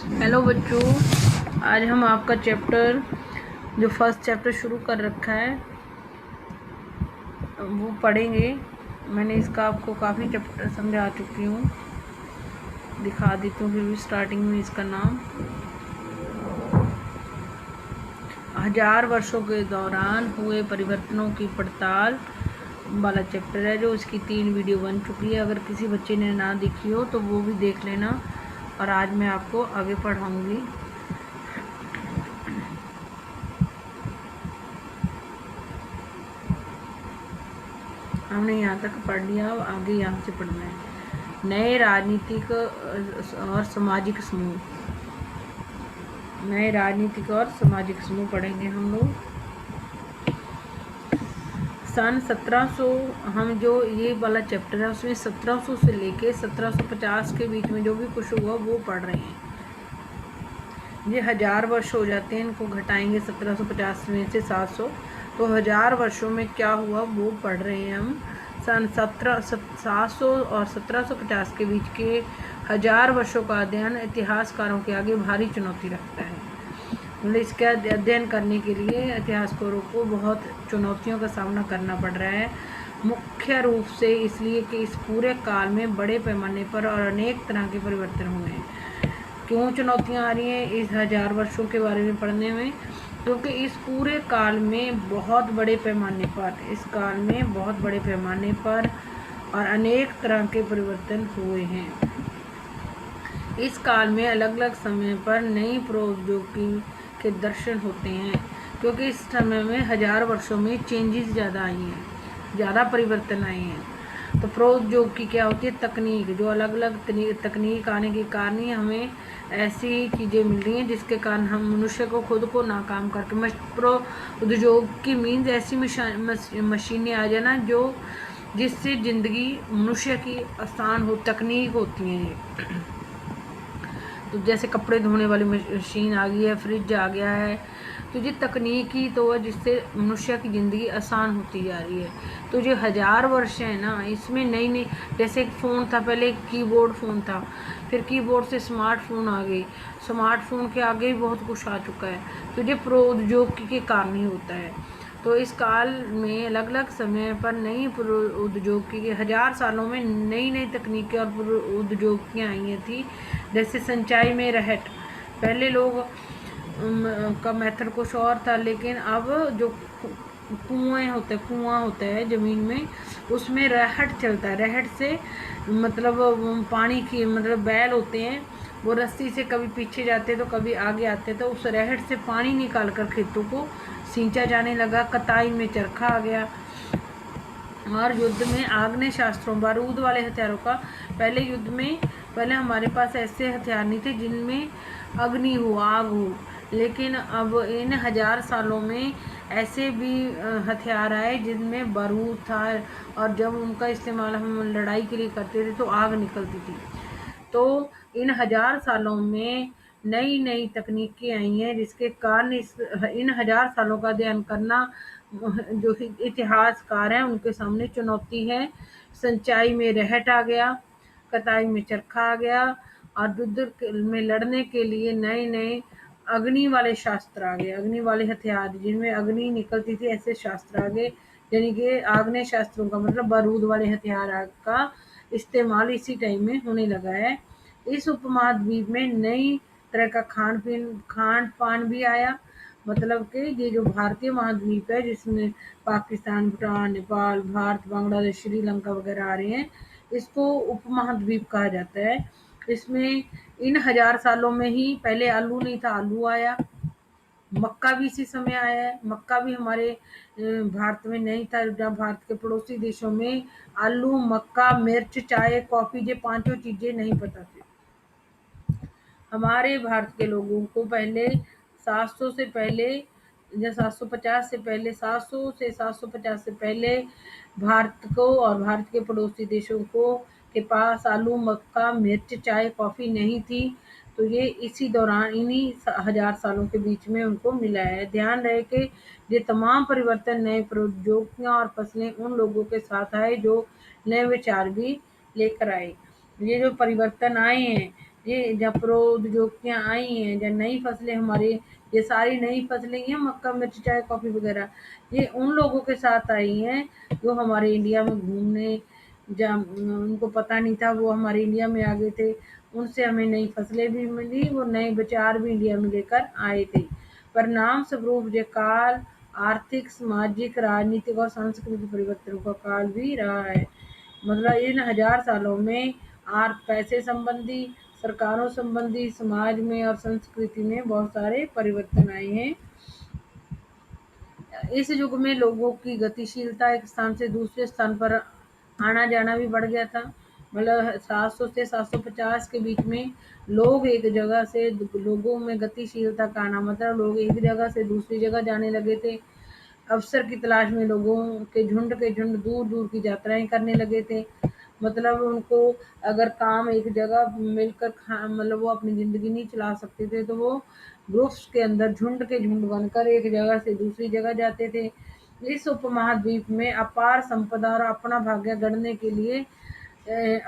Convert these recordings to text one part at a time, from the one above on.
Hello बच्चों, आज हम आपका चैप्टर जो फर्स्ट चैप्टर शुरू कर रखा है वो पढ़ेंगे। मैंने इसका आपको काफ़ी चैप्टर समझा चुकी हूँ। दिखा देती हूँ फिर भी स्टार्टिंग में इसका नाम। 1000 वर्षों के दौरान हुए परिवर्तनों की पड़ताल वाला चैप्टर है, जो इसकी 3 वीडियो बन चुकी है। अगर किसी बच्चे ने ना देखी हो तो वो भी देख लेना, और आज मैं आपको आगे पढ़ाऊँगी। हमने यहाँ तक पढ़ लिया, अब आगे यहाँ से पढ़ना है। नए राजनीतिक और सामाजिक समूह, नए राजनीतिक और सामाजिक समूह पढ़ेंगे हम लोग। सन 1700, हम जो ये वाला चैप्टर है उसमें 1700 से लेके 1750 के बीच में जो भी कुछ हुआ वो पढ़ रहे हैं। ये 1000 वर्ष हो जाते हैं, इनको घटाएंगे 1750 में से 700, तो 1000 वर्षों में क्या हुआ वो पढ़ रहे हैं हम। सन 700 और 1750 के बीच के 1000 वर्षों का अध्ययन इतिहासकारों के आगे भारी चुनौती रखता है। मतलब इसका अध्ययन करने के लिए इतिहासकारों को बहुत चुनौतियों का सामना करना पड़ रहा है। मुख्य रूप से इसलिए कि इस पूरे काल में बड़े पैमाने पर और अनेक तरह के परिवर्तन हुए हैं। क्यों चुनौतियां आ रही हैं इस 1000 वर्षों के बारे में पढ़ने में? क्योंकि इस पूरे काल में बहुत बड़े पैमाने पर, इस काल में बहुत बड़े पैमाने पर और अनेक तरह के परिवर्तन हुए हैं। इस काल में अलग अलग समय पर नई प्रौद्योगिकी के दर्शन होते हैं, क्योंकि इस समय में 1000 वर्षों में चेंजेस ज़्यादा आई हैं, ज़्यादा परिवर्तन आए हैं। तो प्रौद्योगिकी क्या होती है? तकनीक, जो अलग अलग तकनीक आने के कारण ही हमें ऐसी चीज़ें मिल रही हैं जिसके कारण हम मनुष्य को खुद को नाकाम करके प्रौद्योगिकी मीन्स ऐसी मशीनें आ जाना जो जिससे ज़िंदगी मनुष्य की आसान हो, तकनीक होती हैं ये। तो जैसे कपड़े धोने वाली मशीन आ गई है, फ्रिज आ गया है, तो ये तकनीकी तो है जिससे मनुष्य की ज़िंदगी आसान होती जा रही है। तो जो 1000 वर्ष है ना, इसमें नई नई, जैसे एक फ़ोन था, पहले कीबोर्ड फ़ोन था, फिर कीबोर्ड से स्मार्टफोन आ गई, स्मार्टफोन के आगे भी बहुत कुछ आ चुका है। तो ये प्रौद्योगिकी के कारण ही होता है। तो इस काल में अलग अलग समय पर नई प्रौद्योगिकी, 1000 सालों में नई नई तकनीकें और प्रौद्योगिकियाँ आई थी। जैसे सिंचाई में रहट, पहले लोग का मेथड कुछ और था, लेकिन अब जो कुआं होता है ज़मीन में, उसमें रहट चलता है। रहट से मतलब पानी की, मतलब बैल होते हैं, वो रस्सी से कभी पीछे जाते तो कभी आगे आते, तो उस रहट से पानी निकाल कर खेतों को सींचा जाने लगा। कताई में चरखा आ गया। और युद्ध में आग्नेय शास्त्रों, बारूद वाले हथियारों का, पहले हमारे पास ऐसे हथियार नहीं थे जिनमें अग्नि हो, आग हो, लेकिन अब इन 1000 सालों में ऐसे भी हथियार आए जिनमें बारूद था, और जब उनका इस्तेमाल हम लड़ाई के लिए करते थे तो आग निकलती थी। तो इन 1000 सालों में नई नई तकनीकें आई हैं, जिसके कारण इन 1000 सालों का अध्ययन करना जो इतिहासकार हैं उनके सामने चुनौती है। सिंचाई में रहट आ गया, कताई में चरखा आ गया, और युद्ध में लड़ने के लिए नए नए अग्नि वाले शास्त्र आ गए, अग्नि वाले हथियार जिनमें अग्नि निकलती थी, ऐसे शास्त्र आ गए। यानी कि आग्नेय शास्त्रों का मतलब बारूद वाले हथियार का इस्तेमाल इसी टाइम में होने लगा है। इस उपमहाद्वीप में नई तरह का खान पान भी आया। मतलब कि ये जो भारतीय महाद्वीप है, जिसमें पाकिस्तान, भूटान, नेपाल, भारत, बांग्लादेश, श्रीलंका वगैरह आ रहे हैं, इसको उपमहाद्वीप कहा जाता है। इसमें इन 1000 सालों में ही, पहले आलू नहीं था, आलू आया। मक्का भी इसी समय आया है। मक्का भी हमारे भारत में नहीं था, जब भारत के पड़ोसी देशों में आलू, मक्का, मिर्च, चाय, कॉफी, ये 5 चीजें नहीं पता थी। हमारे भारत के लोगों को पहले 700 से पहले, या 750 से पहले, 700 से 750 से पहले भारत को और भारत के पड़ोसी देशों को के पास आलू, मक्का, मिर्च, चाय, कॉफी नहीं थी। तो ये इसी दौरान, इन्हीं 1000 सालों के बीच में उनको मिला है। ध्यान रहे कि ये तमाम परिवर्तन नए प्रौद्योगिकियां और फसलें उन लोगों के साथ आए जो नए विचार भी लेकर आए। ये जो परिवर्तन आए हैं, ये जब प्रौद्योगिकियाँ आई हैं, जब नई फसलें हमारे, ये सारी नई फसलें हैं, मक्का, मिर्च, चाय, कॉफ़ी वगैरह, ये उन लोगों के साथ आई हैं जो हमारे इंडिया में घूमने, जब उनको पता नहीं था वो हमारे इंडिया में आ गए थे, उनसे हमें नई फसलें भी मिली, वो नए विचार भी इंडिया में लेकर आए थे। परिणाम स्वरूप ये काल आर्थिक, सामाजिक, राजनीतिक और सांस्कृतिक परिवर्तनों का काल भी रहा है। मतलब इन 1000 सालों में पैसे संबंधी, सरकारों संबंधी, समाज में और संस्कृति में बहुत सारे परिवर्तन आए हैं। इस युग में लोगों की गतिशीलता, एक स्थान से दूसरे स्थान पर आना जाना भी बढ़ गया था। मतलब 700 से 750 के बीच में लोग एक जगह से, लोगों में गतिशीलता का आना मतलब लोग एक जगह से दूसरी जगह जाने लगे थे। अवसर की तलाश में लोगों के झुंड दूर दूर की यात्राएं करने लगे थे। मतलब उनको अगर काम एक जगह मिलकर मतलब वो अपनी ज़िंदगी नहीं चला सकते थे, तो वो ग्रुप्स के अंदर झुंड के झुंड बनकर एक जगह से दूसरी जगह जाते थे। इस उपमहाद्वीप में अपार संपदा और अपना भाग्य गढ़ने के लिए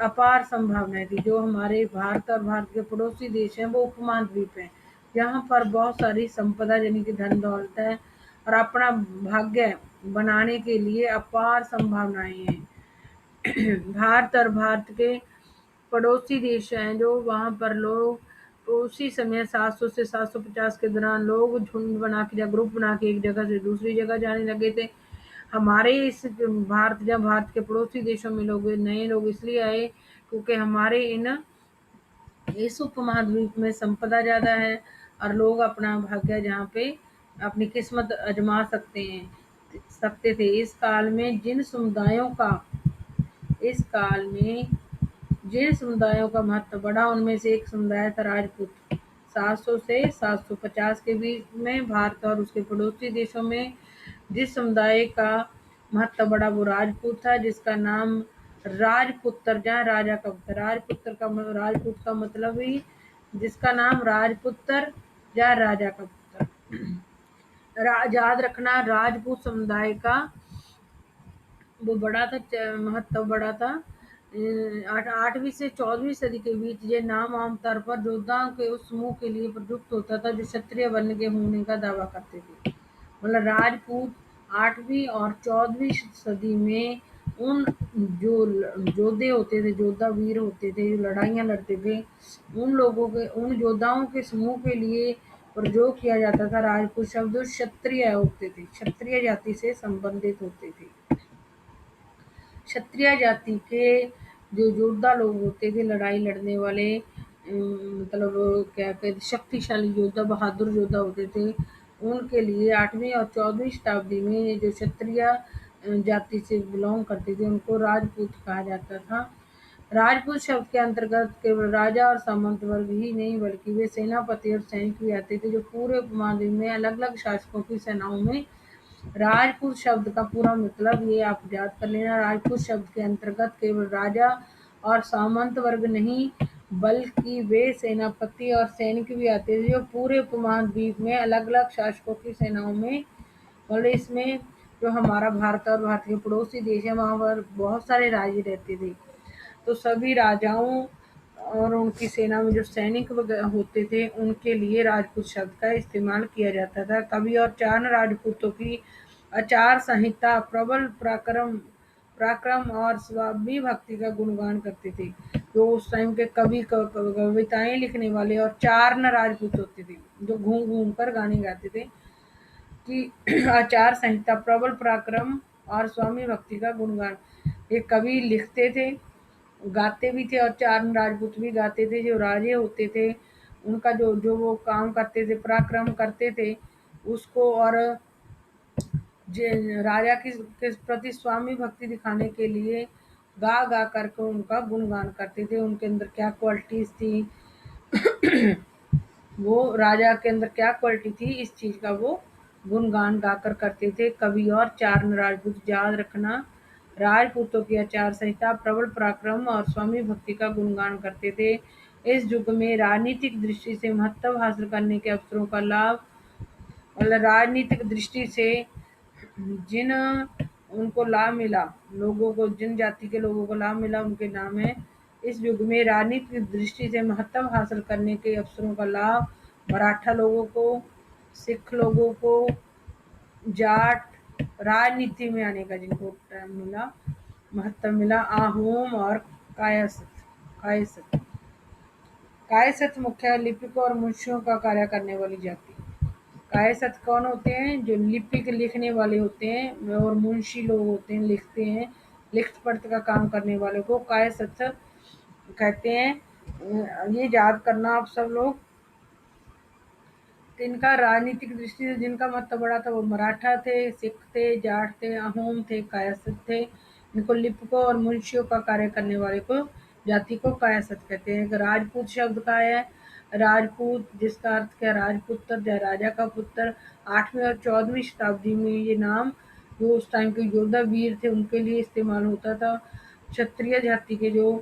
अपार संभावनाएं थी। जो हमारे भारत और भारत के पड़ोसी देश हैं, वो उपमहाद्वीप हैं, जहाँ पर बहुत सारी संपदा यानी कि धन दौलत है और अपना भाग्य बनाने के लिए अपार संभावनाएं हैं। भारत और भारत के पड़ोसी देश हैं, जो वहाँ पर लोग उसी समय 700 से 750 के दौरान लोग झुंड बना के या ग्रुप बना के एक जगह से दूसरी जगह जाने लगे थे। हमारे इस भारत, जब भारत के पड़ोसी देशों में लोग नए लोग इसलिए आए क्योंकि हमारे इस उपमहाद्वीप में संपदा ज़्यादा है और लोग अपना भाग्य जहाँ पे अपनी किस्मत आजमा सकते थे। इस काल में जिन समुदायों का महत्व बढ़ा, उनमें से एक समुदाय था राजपूत। 700 से 750 के बीच में भारत और उसके पड़ोसी देशों में जिस समुदाय का महत्व बढ़ा वो राजपूत था, जिसका नाम राजपुत्र, जहाँ राजा का राजपूत का मतलब ही, जिसका नाम राजपुत्र या राजा का पुत्र। याद रखना, राजपूत समुदाय का वो बड़ा था, महत्व बड़ा था। 8वीं से 14वीं सदी के बीच ये नाम आमतौर पर योद्धाओं के उस समूह के लिए प्रयुक्त होता था जो क्षत्रिय वर्ण के होने का दावा करते थे। मतलब राजपूत 8वीं और 14वीं सदी में उन जो योद्धे होते थे, योद्धा वीर होते थे, जो लड़ाइयाँ लड़ते थे, उन योद्धाओं के समूह के लिए प्रयोग किया जाता था राजपूत शब्द। क्षत्रिय होते थे, क्षत्रिय जाति से संबंधित होते थे। क्षत्रिय जाति के जो योद्धा लोग होते थे, लड़ाई लड़ने वाले, मतलब क्या कहते, शक्तिशाली योद्धा, बहादुर योद्धा होते थे, उनके लिए 8वीं और 14वीं शताब्दी में जो क्षत्रिय जाति से बिलोंग करते थे उनको राजपूत कहा जाता था। राजपूत शब्द के अंतर्गत केवल राजा और सामंत वर्ग ही नहीं बल्कि वे सेनापति और सैनिक भी आते थे, जो पूरे उपमहाद्वीप में अलग अलग शासकों की सेनाओं में। राजपूत शब्द का पूरा मतलब ये आप याद कर लेना, राजपूत शब्द के अंतर्गत केवल राजा और सामंत वर्ग नहीं बल्कि वे सेनापति और सैनिक भी आते थे, जो पूरे उपमहाद्वीप में अलग अलग शासकों की सेनाओं में। और इसमें जो हमारा भारत और भारत के पड़ोसी देश है, वहाँ पर बहुत सारे राजे रहते थे, तो सभी राजाओं और उनकी सेना में जो सैनिक होते थे उनके लिए राजपूत शब्द का इस्तेमाल किया जाता था। कवि और चारण राजपूतों की आचार संहिता प्रबल पराक्रम और स्वामी भक्ति का गुणगान करते थे। जो उस टाइम के कवि कविताएं लिखने वाले और चारण राजपूत होते थे, जो घूम घूम कर गाने गाते थे कि आचार संहिता, प्रबल पराक्रम और स्वामी भक्ति का गुणगान। ये कवि लिखते थे, गाते भी थे, और चारण राजपूत भी गाते थे। जो राजे होते थे उनका जो जो वो काम करते थे, पराक्रम करते थे उसको, और राजा के प्रति स्वामी भक्ति दिखाने के लिए गा गा करके उनका गुणगान करते थे। उनके अंदर क्या क्वालिटीज थी, वो राजा के अंदर क्या क्वालिटी थी, इस चीज का वो गुणगान गाकर करते थे। कवि और चारण राजपूत, याद रखना, राजपूतों की आचार संहिता, प्रबल पराक्रम और स्वामी भक्ति का गुणगान करते थे। इस युग में राजनीतिक दृष्टि से महत्व हासिल करने के अवसरों का लाभ, मतलब राजनीतिक दृष्टि से जिन उनको लाभ मिला, लोगों को, जिन जाति के लोगों को लाभ मिला, उनके नाम है इस युग में राजनीतिक दृष्टि से महत्व हासिल करने के अवसरों का लाभ मराठा लोगों को, सिख लोगों को, जाट राजनीति में आने का जिनको टाइम मिला, महत्व मिला, आहूम और कायस्थ कायस्थ कायस्थ मुख्य लिपिकों और मुंशियों का कार्य करने वाली जाति। कायस्थ कौन होते हैं? जो लिपि के लिखने वाले होते हैं, और मुंशी लोग होते हैं, लिखते हैं, लिखत पढ़त का काम करने वाले को कायस्थ कहते हैं। ये याद करना आप सब लोग। इनका राजनीतिक दृष्टि से जिनका महत्व बड़ा था वो मराठा थे, सिख थे, जाट थे, अहोम थे, कायस्थ थे। इनको लिपिकों और मुंशियों का कार्य करने वाले को जाति को कायस्थ कहते हैं। राजपूत शब्द का है राजपूत, जिसका अर्थ क्या? राजपुत्र या राजा का पुत्र। 8वीं और 14वीं शताब्दी में ये नाम जो उस टाइम के योद्धा वीर थे उनके लिए इस्तेमाल होता था। क्षत्रिय जाति के जो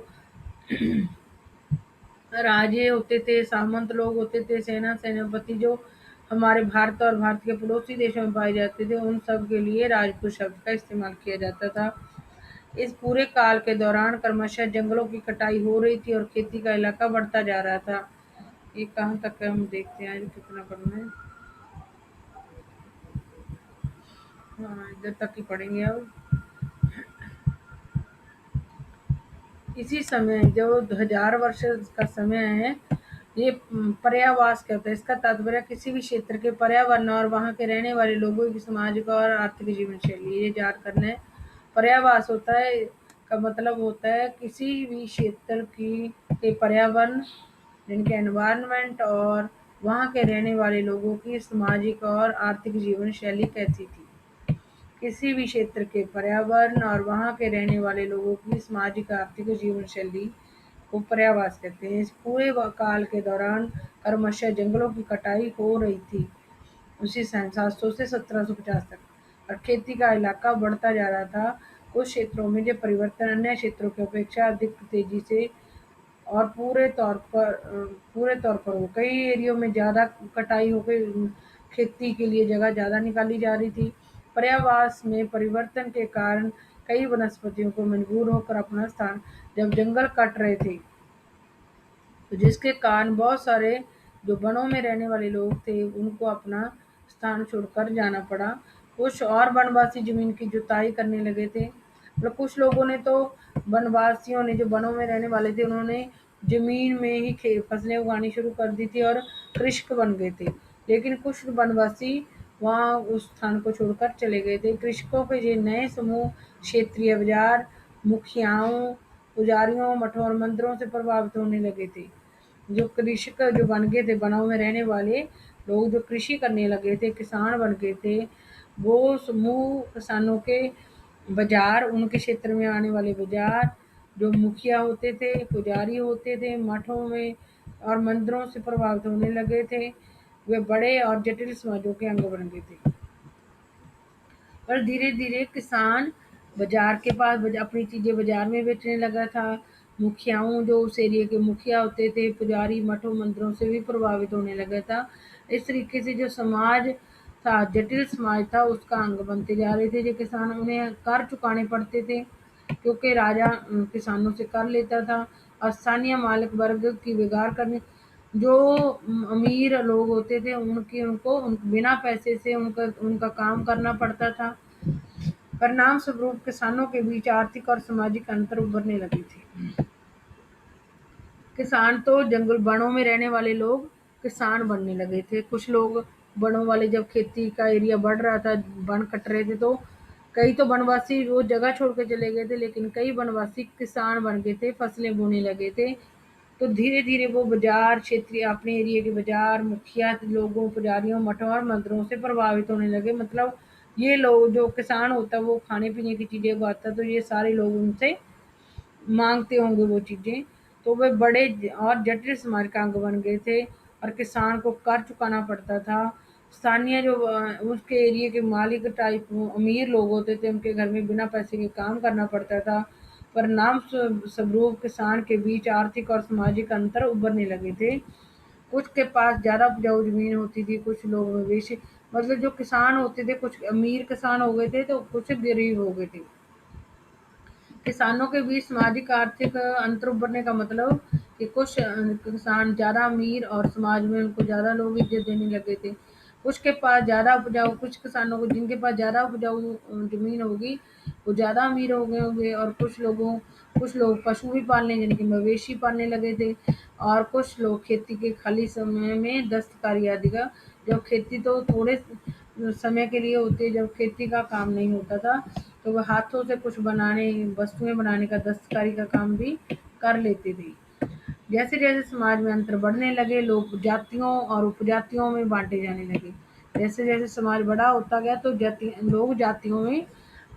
राजे होते थे, सामंत लोग होते थे, सेनापति जो हमारे भारत और भारत के पड़ोसी देशों में पाए जाते थे, उन सब के लिए राजपूत शब्द का इस्तेमाल किया जाता था। इस पूरे काल के दौरान क्रमशः जंगलों की कटाई हो रही थी और खेती का इलाका बढ़ता जा रहा था। ये कहाँ तक है हम देखते हैं, कितना पढ़ना है। हाँ, इधर तक ही पढ़ेंगे अब। इसी समय जो 1000 वर्ष का समय है, ये पर्यावास कहते हैं। इसका तात्पर्य किसी भी क्षेत्र के पर्यावरण और वहाँ के रहने वाले लोगों की सामाजिक और आर्थिक जीवन शैली, ये याद करना है। पर्यावास होता है का मतलब होता है किसी भी क्षेत्र की के पर्यावरण, जिनके एनवायरनमेंट और वहाँ के रहने वाले लोगों की सामाजिक और आर्थिक जीवन शैली कैसी थी। किसी भी क्षेत्र के पर्यावरण और वहाँ के रहने वाले लोगों की सामाजिक आर्थिक जीवन शैली को पर्यावास कहते हैं। इस पूरे काल के दौरान क्रमशः जंगलों की कटाई हो रही थी, उसी सन 700 से 1750 तक, और खेती का इलाका बढ़ता जा रहा था। कुछ क्षेत्रों में ये परिवर्तन अन्य क्षेत्रों की अपेक्षा अधिक तेजी से और पूरे तौर पर हो। कई एरियो में ज़्यादा कटाई हो गई, खेती के लिए जगह ज़्यादा निकाली जा रही थी। पर्यावास में परिवर्तन के कारण कई वनस्पतियों को मजबूर होकर अपना स्थान, जब जंगल कट रहे थे, तो जिसके कारण बहुत सारे जो वनों में रहने वाले लोग थे उनको अपना स्थान छोड़कर जाना पड़ा। कुछ और वनवासी जमीन की जुताई करने लगे थे। मतलब कुछ लोगों ने तो, वनवासियों ने जो वनों में रहने वाले थे, उन्होंने जमीन में ही फसलें उगानी शुरू कर दी थी और कृषक बन गए थे। लेकिन कुछ वनवासी वहाँ उस स्थान को छोड़कर चले गए थे। कृषकों के ये नए समूह क्षेत्रीय बाजार, मुखियाओं, पुजारियों, मठों और मंदिरों से प्रभावित होने लगे थे। जो कृषक जो बन गए थे, वनों में रहने वाले लोग जो कृषि करने लगे थे, किसान बन गए थे, वो समूह किसानों के बाजार, उनके क्षेत्र में आने वाले बाजार, जो मुखिया होते थे, पुजारी होते थे, मठों में और मंदिरों से प्रभावित होने लगे थे। वे बड़े और जटिल समाजों के अंग बन गए थे। और धीरे धीरे किसान बाजार के पास अपनी चीजें बाजार में बेचने लगा था। मुखियाओं, जो उस एरिया के मुखिया होते थे, पुजारी मठों मंदिरों से भी प्रभावित होने लगा था। इस तरीके से जो समाज था, जटिल समाज था, उसका अंग बनते जा रहे थे। जो किसान, उन्हें कर चुकाने पड़ते थे क्योंकि राजा किसानों से कर लेता था। और स्थानीय मालिक वर्ग की बिगाड़ करने, जो अमीर लोग होते थे उनको बिना पैसे से उनका उनका काम करना पड़ता था। परिणाम स्वरूप किसानों के बीच आर्थिक और सामाजिक अंतर उभरने लगे थे। किसान तो जंगल वनों में रहने वाले लोग किसान बनने लगे थे। कुछ लोग वनों वाले, जब खेती का एरिया बढ़ रहा था, वन कट रहे थे, तो कई तो वनवासी वो जगह छोड़ के चले गए थे, लेकिन कई वनवासी किसान बन गए थे, फसलें बोने लगे थे। तो धीरे धीरे वो बाजार, क्षेत्रीय अपने एरिया के बाजार, मुखिया लोगों, पुजारियों, मठों और मंदिरों से प्रभावित होने लगे। मतलब ये लोग, जो किसान होता है वो खाने पीने की चीजें उगाता, तो ये सारे लोग उनसे मांगते होंगे वो चीजें। तो वे बड़े और जटिल समाज का अंग बन गए थे और किसान को कर चुकाना पड़ता था। स्थानीय जो उसके एरिया के मालिक टाइप अमीर लोग होते थे, उनके घर में बिना पैसे के काम करना पड़ता था। परिणाम स्वरूप किसान के बीच आर्थिक और सामाजिक अंतर उभरने लगे थे। कुछ के पास ज़्यादा उपजाऊ ज़मीन होती थी, कुछ लोग मवेशी, मतलब जो किसान होते थे, कुछ अमीर किसान हो गए थे तो कुछ गरीब हो गए थे। किसानों के बीच सामाजिक आर्थिक अंतर उभरने का मतलब कि कुछ किसान ज़्यादा अमीर और समाज में उनको ज़्यादा लोग इज्जत देने लगे थे। कुछ के पास ज़्यादा उपजाऊ, कुछ किसानों को जिनके पास ज़्यादा उपजाऊ ज़मीन होगी वो ज़्यादा अमीर हो गए होंगे, और कुछ लोग पशु भी पालने यानी कि मवेशी पालने लगे थे, और कुछ लोग खेती के खाली समय में दस्तकारी आदि का, जब खेती तो थोड़े समय के लिए होती है, जब खेती का काम नहीं होता था तो वह हाथों से कुछ बनाने, वस्तुएं बनाने का, दस्तकारी का काम भी कर लेते थे। जैसे जैसे समाज में अंतर बढ़ने लगे, लोग जातियों और उपजातियों में बांटे जाने लगे। जैसे जैसे समाज बड़ा होता गया तो लोग जातियों में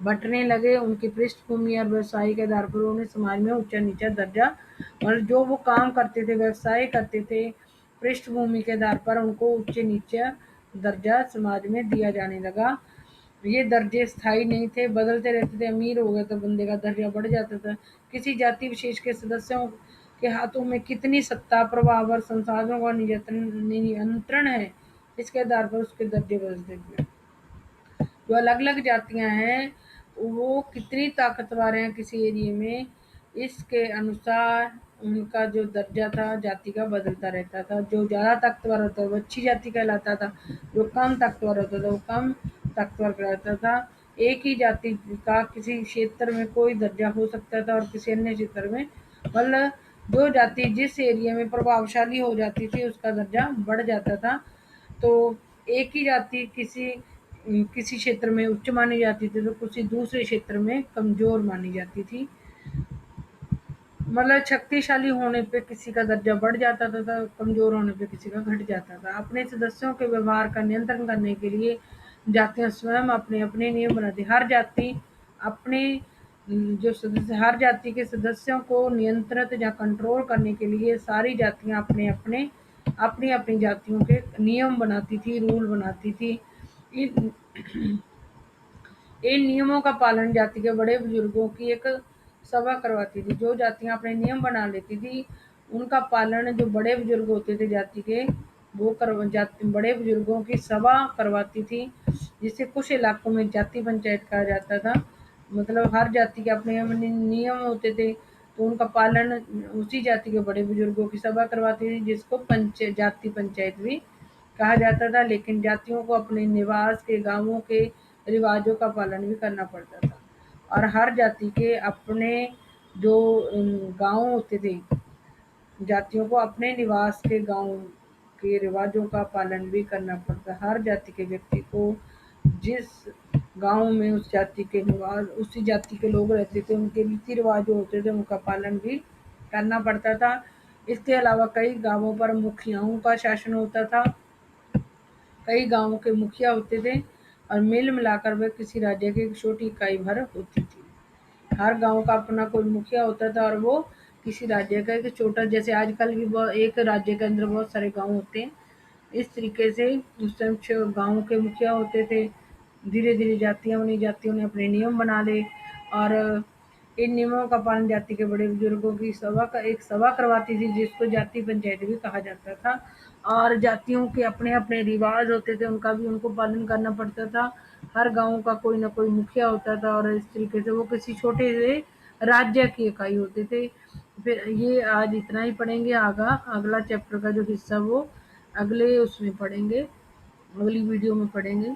बंटने लगे। उनकी पृष्ठभूमि और व्यवसाय के आधार पर उन्हें समाज में ऊंचा नीचा दर्जा, और जो वो काम करते थे, व्यवसाय करते थे, पृष्ठभूमि के आधार पर उनको ऊंचे नीचा दर्जा समाज में दिया जाने लगा। ये दर्जे स्थायी नहीं थे, बदलते रहते थे। अमीर हो गए तो बंदे का दर्जा बढ़ जाता था। किसी जाति विशेष के सदस्यों के हाथों में कितनी सत्ता, प्रभाव और संसाधनों का नियंत्रण है, इसके आधार पर उसके दर्जे बदलते थे। जो अलग अलग जातियां हैं वो कितनी ताकतवर हैं किसी एरिया में, इसके अनुसार उनका जो दर्जा था जाति का बदलता रहता था। जो ज़्यादा ताकतवर होता था वो अच्छी जाति कहलाता था, जो कम ताकतवर होता था वो कम ताकतवर कहलाता था। एक ही जाति का किसी क्षेत्र में कोई दर्जा हो सकता था और किसी अन्य क्षेत्र में, मतलब जो जाति जिस एरिया में प्रभावशाली हो जाती थी उसका दर्जा बढ़ जाता था। तो एक ही जाति किसी क्षेत्र में उच्च मानी जाती थी तो किसी दूसरे क्षेत्र में कमजोर मानी जाती थी। मतलब शक्तिशाली होने पे किसी का दर्जा बढ़ जाता था, कमजोर होने पे किसी का घट जाता था। अपने सदस्यों के व्यवहार का नियंत्रण करने के लिए जातियां स्वयं अपने अपने नियम बनाती। हर जाति अपने हर जाति के सदस्यों को नियंत्रित या कंट्रोल करने के लिए सारी जातियां अपनी अपनी जातियों के नियम बनाती थी, रूल बनाती थी। इन इन नियमों का पालन जाति के बड़े बुजुर्गों की एक सभा करवाती थी। जो जातियां अपने नियम बना लेती थी उनका पालन जो बड़े बुजुर्ग होते थे जाति के, वो बड़े बुजुर्गों की सभा करवाती थी, जिसे कुछ इलाकों में जाति पंचायत कहा जाता था। मतलब हर जाति के अपने अपने नियम होते थे तो उनका पालन उसी जाति के बड़े बुजुर्गों की सभा करवाती थी, जिसको जाति पंचायत भी कहा जाता था। लेकिन जातियों को अपने निवास के गांवों के रिवाजों का पालन भी करना पड़ता था, और हर जाति के अपने जो गांव होते थे, जातियों को अपने निवास के गांव के रिवाजों का पालन भी करना पड़ता। हर जाति के व्यक्ति को जिस गांव में उस जाति के निवास उसी जाति के लोग रहते थे उनके रीति रिवाज जो होते थे उनका पालन भी करना पड़ता था। इसके अलावा कई गांवों पर मुखियाओं का शासन होता था। कई गांवों के मुखिया होते थे और मिल मिलाकर वे किसी राज्य की एक छोटी इकाई भर होती थी। हर गांव का अपना कोई मुखिया होता था और वो किसी राज्य का एक छोटा, जैसे आजकल भी एक राज्य के अंदर बहुत सारे गांव होते हैं, इस तरीके से उस टाइम गाँव के मुखिया होते थे। धीरे धीरे जातियां बनी, जातियों ने अपने नियम बना ले, और इन नियमों का पालन जाति के बड़े बुजुर्गों की एक सभा करवाती थी, जिसको जाति पंचायत भी कहा जाता था। और जातियों के अपने अपने रिवाज होते थे, उनका भी उनको पालन करना पड़ता था। हर गांव का कोई ना कोई मुखिया होता था और इस तरीके से वो किसी छोटे से राज्य की इकाई होते थे। फिर ये आज इतना ही पढ़ेंगे। अगला चैप्टर का जो हिस्सा वो अगले उसमें पढ़ेंगे, अगली वीडियो में पढ़ेंगे।